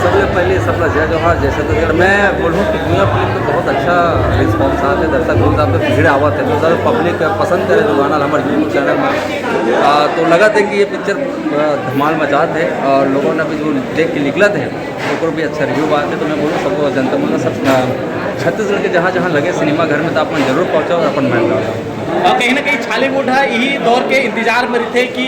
सबसे पहले सबका जय जोहार जैसे तो मैं बोलूँ कि दुनिया फिल्म में बहुत अच्छा रिस्पॉन्स आते है, दर्शक बहुत आप भीड़ आवत है तो ज़्यादा पब्लिक पसंद करे जो गाना हमारे यूट्यूब चैनल में तो लगा था कि ये पिक्चर धमाल मचात है और लोगों ने भी जो देख के निकलत है तो भी अच्छा रिव्यू आते है। तो मैं बोलूँ सबको जनता मतलब सब छत्तीसगढ़ के जहाँ जहाँ लगे सिनेमा घर में तो अपन जरूर पहुँचा और अपन महल डाला। कहीं ना कहीं छालीवुड है यही दौर के इंतजार में थे कि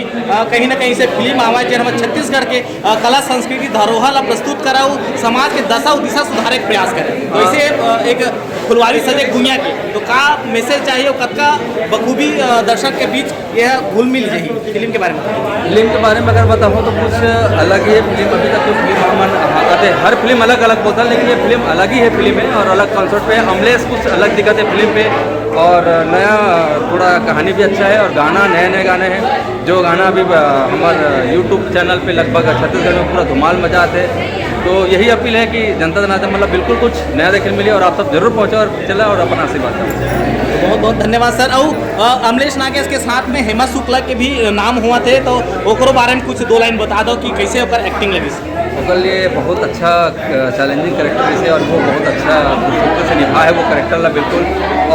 कहीं ना कहीं से फिल्म आवा जो हमारे छत्तीसगढ़ के कला संस्कृति धरोहर ला प्रस्तुत कराऊ समाज के दशा दिशा सुधारे के प्रयास करे तो इसे एक फुलवारी सजे दुनिया की तो का मैसेज चाहिए और कद का बखूबी दर्शक के बीच यह घुल मिल रही फिल्म के बारे में। फिल्म के बारे में अगर बताऊँ तो कुछ अलग ही है फिल्म। अभी तक तो फिल्म हर फिल्म अलग अलग होता है लेकिन ये फिल्म अलग ही है फिल्म है और अलग कॉन्सेप्ट पे अमलेस कुछ अलग दिक्कत है फिल्म पे और नया थोड़ा कहानी भी अच्छा है और गाना नए नए गाने हैं जो गाना अभी हमारे यूट्यूब चैनल पे लगभग छत्तीसगढ़ में पूरा धमाल मचाते हैं। तो यही अपील है कि जनता जनार्दन मतलब बिल्कुल कुछ नया देखने मिले और आप सब जरूर पहुँचा और चला और अपना आशीर्वाद करें। बहुत बहुत धन्यवाद सर। और अमलेश नागेश के साथ में हेमा शुक्ला के भी नाम हुआ थे तो ओकरो बारे में कुछ दो लाइन बता दो कि कैसे ओकर एक्टिंग लगी। ओकर लिए बहुत अच्छा चैलेंजिंग करेक्टर है और वो बहुत अच्छा खूबसूरती से निभा है वो करेक्टर ला बिल्कुल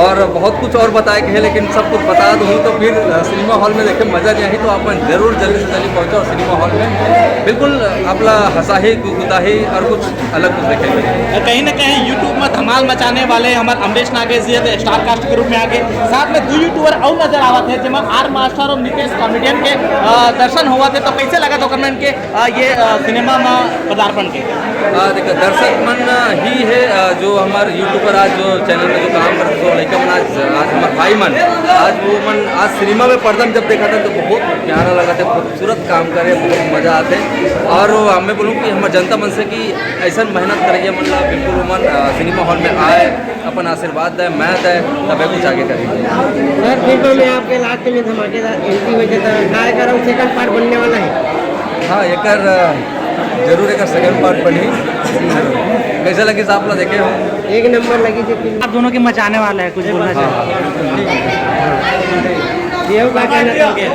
और बहुत कुछ और बताए के है लेकिन सब कुछ बता दूँ तो फिर सिनेमा हॉल में देखे मज़ा नहीं आई तो अपन जरूर जल्दी से जल्दी पहुँचो और सिनेमा हॉल में बिल्कुल अपना हंसाही गुताही और कुछ अलग कुछ देखेंगे। कहीं ना कहीं यूट्यूब में धमाल मचाने वाले हमारे अमलेश नागेश जी स्टार कास्ट के रूप में आगे साथ में दो यूट्यूबर और नजर आवा थे जिसमें आर मास्टर और नितेश कॉमेडियन के दर्शन हुआ थे तो कैसे लगा तो कमेंट के ये सिनेमा में पदार्पण के। देखिए दर्शक मन ही है जो हमारे यूट्यूबर आज जो चैनल में जो काम करते तो लड़का मन आज हमारे भाई मन आज वो मन आज सिनेमा में पर्दा में जब देखा था तो बहुत प्यारा लगा था खूबसूरत काम करे बहुत मज़ा आते और मैं बोलूँ कि हमारे जनता मन से कि ऐसा मेहनत करिए मतलब बिल्कुल मन सिनेमा हॉल में आए अपन आशीर्वाद दें मैं दें तब कुछ आगे करेंगे। सर फिल्म में आपके लास्ट में धमाकेदार एंट्री हुई था कार्यक्रम सेकंड पार्ट बनने वाला है। हाँ एक जरूर एक सेकंड पार्ट बनी कैसा लगी आप लोग देखे हो एक नंबर लगी थी फिल्म। आप दोनों के मचाने वाला है कुछ बोलना चाहिए। ये क्या कहना चाहोगे?